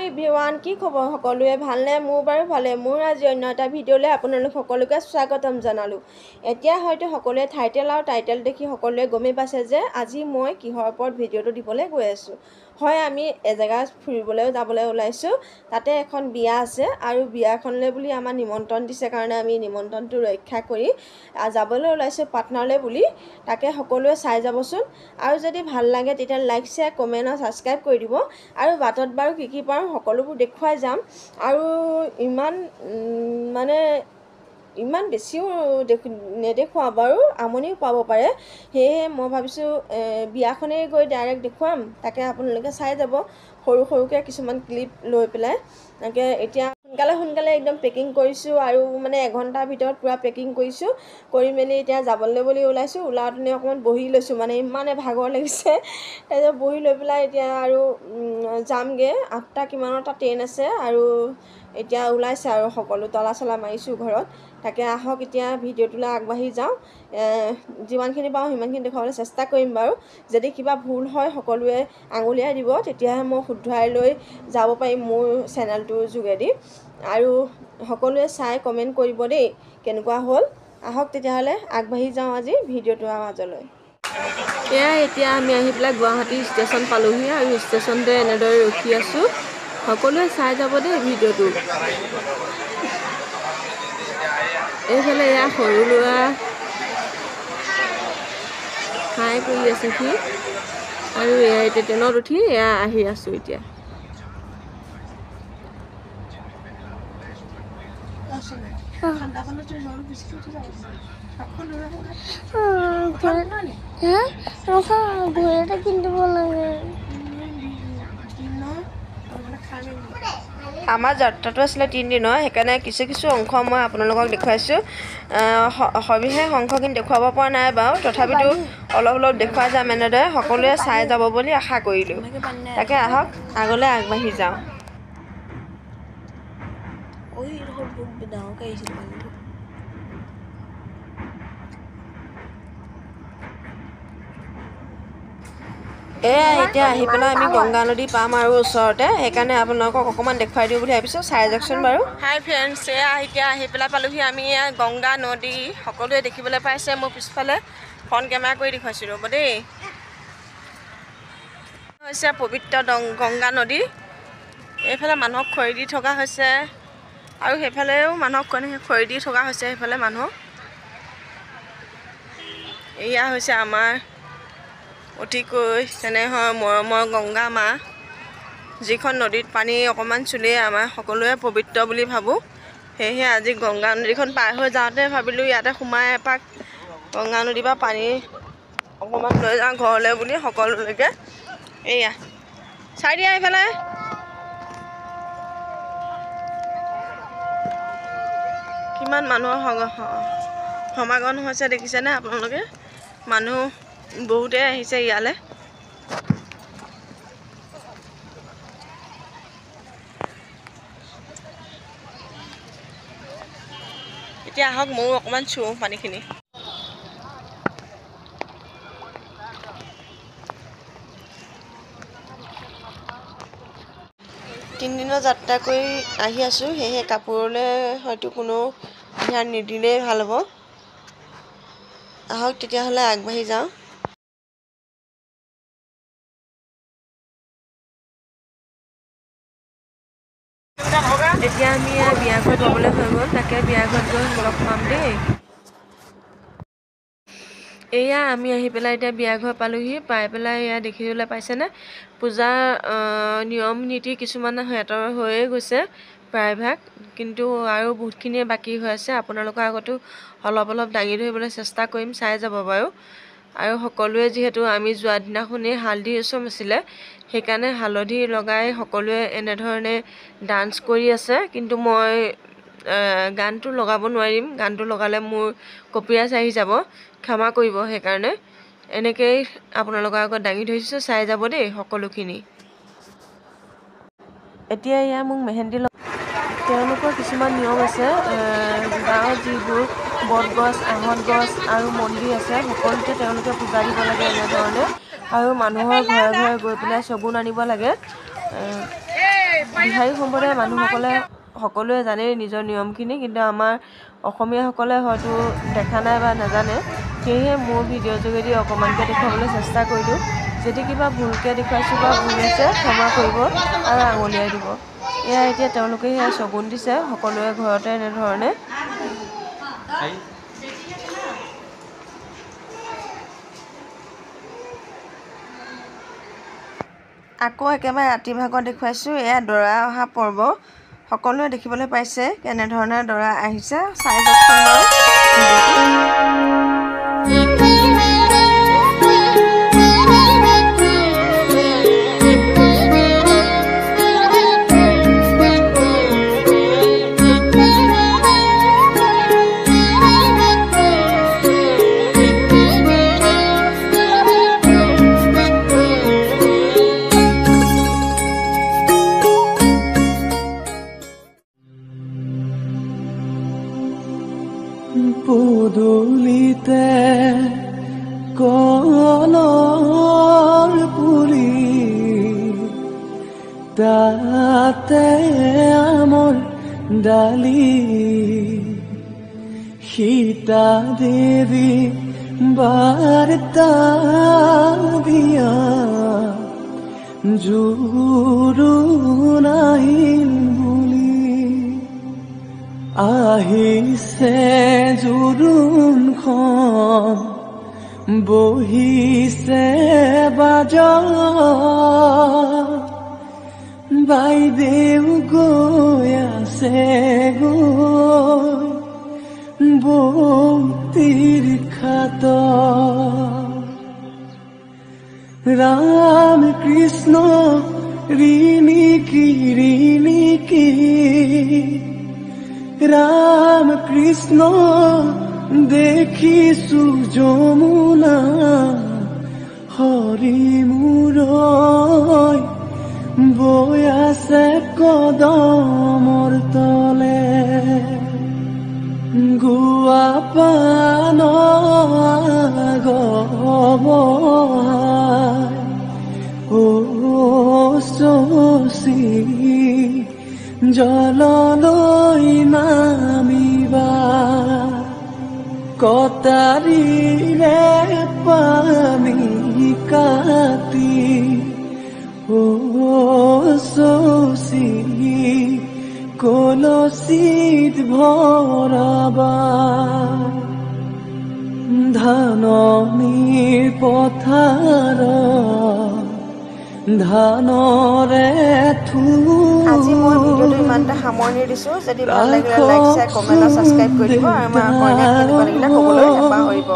Everyone, কি খবৰ সকলোৱে? ভালনে? মোৰ বাৰু ভালে। মোৰ আজি অন্য এটা ভিডিঅ'লৈ আপোনালোক সকলোকে স্বাগতম জনালোঁ। এতিয়া হয়তো সকলোৱে টাইটেল দেখি সকলোৱে গমেই পাইছে যে আজি মই কিহৰ ওপৰত ভিডিঅ'টো দিবলৈ গৈ আছোঁ। হয়, আমি এজেগা ফুৰিবলৈ যাবলৈ ওলাইছোঁ। তাতে এখন বিয়া আছে আৰু বিয়াখনলৈ বুলি আমাৰ নিমন্ত্ৰণ দিছে কাৰণে আমি নিমন্ত্ৰণটো ৰক্ষা কৰি যাবলৈ ওলাইছোঁ পাটনাৰলৈ বুলি। তাকে সকলোৱে চাই যাবচোন। আৰু যদি ভাল লাগে তেতিয়া লাইক, শ্বেয়াৰ, কমেণ্ট আৰু ছাবস্ক্ৰাইব কৰি দিব। আৰু বাটত বাৰু কি পাৰোঁ সকলোবোৰ দেখুৱাই যাম। আৰু ইমান বেছিও নেদেখুৱাওঁ বাৰু, আমনিও পাব পাৰে। সেয়েহে মই ভাবিছোঁ বিয়াখনেই গৈ ডাইৰেক্ট দেখুৱাম। তাকে আপোনালোকে চাই যাব সৰুকৈ কিছুমান ক্লিপ লৈ পেলাই। তাকে এতিয়া সোনকালে একদম পেকিং কৰিছোঁ আৰু এঘণ্টাৰ ভিতৰত পূৰা পেকিং কৰিছোঁ। কৰি মেলি এতিয়া যাবলৈ বুলি ওলাইছোঁ। ওলাওঁতেনে অকণমান বহি লৈছোঁ, ইমানে ভাগৰ লাগিছে। তাৰপিছত বহি লৈ পেলাই এতিয়া আৰু যামগৈ। 8টা কিমানটা ট্ৰেইন আছে আৰু এতিয়া ওলাইছে আৰু সকলো তলা চলা মাৰিছোঁ ঘৰত। তাকে আহক এতিয়া ভিডিঅ'টোলৈ আগবাঢ়ি যাওঁ। যিমানখিনি পাওঁ সিমানখিনি দেখুৱাবলৈ চেষ্টা কৰিম বাৰু। যদি কিবা ভুল হয় সকলোৱে আঙুলিয়াই দিব, তেতিয়াহে মই শুধৰাই লৈ যাব পাৰিম মোৰ চেনেলটোৰ যোগেদি। আৰু সকলোৱে চাই কমেণ্ট কৰিব দেই কেনেকুৱা হ'ল। আহক তেতিয়াহ'লে আগবাঢ়ি যাওঁ আজি ভিডিঅ'টোৰ মাজলৈ। এতিয়া আমি আহি পেলাই গুৱাহাটী ষ্টেচন পালোহি আৰু ষ্টেচনতে এনেদৰে ৰখি আছোঁ। সকলোৱে চাই যাব দেই ভিডিঅ'টো। এইফালে সৰু ল'ৰা হাই কৰি আছে সি, আৰু এতিয়া ট্ৰেইনত উঠি আহি আছোঁ এতিয়া। ঘড়ী কিনিব লাগে। আমাৰ যাত্ৰাটো আছিলে 3 দিনৰ, সেইকাৰণে কিছু অংশ মই আপোনালোকক দেখুৱাইছোঁ। সবিশেষ অংশখিনি দেখুৱাব পৰা নাই বাৰু, তথাপিতো অলপ দেখুৱাই যাম এনেদৰে। সকলোৱে চাই যাব বুলি আশা কৰিলোঁ। তাকে আহক আগলৈ আগবাঢ়ি যাওঁ। এতিয়া আহি পেলাই আমি গংগা নদী পাম আৰু ওচৰতে, সেইকাৰণে আপোনালোকক অকণমান দেখুৱাই দিওঁ বুলি ভাবিছোঁ। চাই যাওকচোন বাৰু। হাই ফ্ৰেণ্ডছ, এতিয়া আহি পেলাই পালোহি আমি গংগা নদী। সকলোৱে দেখিবলৈ পাইছে মোৰ পিছফালে। ফ্ৰণ্ট কেমেৰা কৰি দেখুৱাইছোঁ ৰ'ব দেই। হৈছে পবিত্ৰ গংগা নদী। এইফালে মানুহক খৰি দি থকা হৈছে আৰু সেইফালেও মানুহক খৰি দি থকা হৈছে। সেইফালে মানুহক এয়া হৈছে আমাৰ অতিকৈ চেনেহ মৰমৰ গংগা মা, যিখন নদীত পানী অকণমান চুলেই আমাৰ সকলোৱে পবিত্ৰ বুলি ভাবোঁ। সেয়েহে আজি গংগা নদীখন পাৰ হৈ যাওঁতে ভাবিলোঁ ইয়াতে সোমাই এপাক গংগা নদীৰ পৰা পানী অকণমান লৈ যাওঁ ঘৰলৈ বুলি সকলোলৈকে। এয়া চাই দিয়া এইফালে। কিমান মানুহৰ সমাগম হৈছে দেখিছেনে আপোনালোকে? মানুহ বহুতেই আহিছে ইয়ালৈ। এতিয়া আহক ময়ো অকণমান চুওঁ পানীখিনি। 3 দিনৰ যাত্ৰা কৰি আহি আছোঁ, সেয়েহে কাপোৰলৈ হয়তো কোনো ধ্যান নিদিলেই ভাল হ'ব। আহক তেতিয়াহ'লে আগবাঢ়ি যাওঁ। এতিয়া আমি বিয়াঘৰ পাবলৈ হৈ গ'ল। তাকে বিয়াঘৰত গৈ লগ পাম দেই। এয়া আমি আহি পেলাই এতিয়া বিয়াঘৰ পালোহি। পাই পেলাই দেখিবলৈ পাইছেনে, পূজা নিয়ম নীতি কিছুমান সিহঁতৰ হৈয়ে গৈছে প্ৰায়ভাগ, কিন্তু আৰু বহুতখিনিয়ে বাকী হৈ আছে। আপোনালোকৰ আগতো অলপ দাঙি ধৰিবলৈ চেষ্টা কৰিম, চাই যাব বাৰু। আৰু সকলোৱে যিহেতু আমি যোৱা দিনাখনেই হালধি ৰচম আছিলে, সেইকাৰণে হালধি লগাই সকলোৱে এনেধৰণে ডান্স কৰি আছে। কিন্তু মই গানটো লগাব নোৱাৰিম, গানটো লগালে মোৰ কপিৰাইট আহি যাব, ক্ষমা কৰিব। সেইকাৰণে এনেকেই আপোনালোকৰ আগত দাঙি ধৰিছোঁ, চাই যাব দেই সকলোখিনি। এতিয়া মোক মেহেন্দি তেওঁলোকৰ কিছুমান নিয়ম আছে। গাঁৱত যিবোৰ বটগছ, আহঁত গছ আৰু মন্দিৰ আছে, সকলোতে তেওঁলোকে পূজা দিব লাগে এনেধৰণে। আৰু মানুহৰ ঘৰে ঘৰে গৈ পেলাই শগুন আনিব লাগে। বিহাৰী সম্প্ৰদায়ৰ মানুহসকলে সকলোৱে জানে নিজৰ নিয়মখিনি, কিন্তু আমাৰ অসমীয়াসকলে হয়তো দেখা নাই বা নাজানে। সেয়েহে মোৰ ভিডিঅ'ৰ যোগেদি অকণমানকৈ দেখুৱাবলৈ চেষ্টা কৰিলোঁ। যদি কিবা ভুলকৈ দেখুৱাইছোঁ বা ভুল হৈছে ক্ষমা কৰিব আৰু আঙুলিয়াই দিব। এয়া এতিয়া তেওঁলোকে সেয়া শগুন দিছে সকলোৱে ঘৰতে এনেধৰণে। আকৌ একেবাৰে ৰাতি ভাগত দেখুৱাইছোঁ। এয়া দৰা অহা পৰ্ব। সকলোৱে দেখিবলৈ পাইছে কেনেধৰণে দৰা আহিছে, চাই যাওকচোন বাৰু। পুদুলিতে কলৰ পুলি তাতে আমৰ ডালি সীতা দেৱী বাৰ্তা দিয়া জোৰোণ আহিল বুলি আহিছে জোৰোণখন বহিছে বাজত বাইদেউ গৈ আছে গৈ বৌতিৰ খাত ৰাম কৃষ্ণ ৰিণিকি ৰাম কৃষ্ণ দেখিছো যমুনা হৰি মূৰৈ বৈ আছে কদমৰ তলে গুৱা পান গবহাই ও শশী জললৈ নামিবা কটাৰীৰে পানী কাটি ও শশী কলচীত ভৰাবা ধাননিৰ পথাৰ ধানৰে আজি মই ভিডিঅ'টো ইমানটা সামৰণি দিছোঁ। যদি ভাল লাগিলে লাইক, শ্বেয়াৰ, কমেণ্ট আৰু ছাবস্ক্ৰাইব কৰি দিব আৰু আমাৰ কইনাক কেনেকুৱা লাগিলে ক'বলৈ নাপাহৰিব।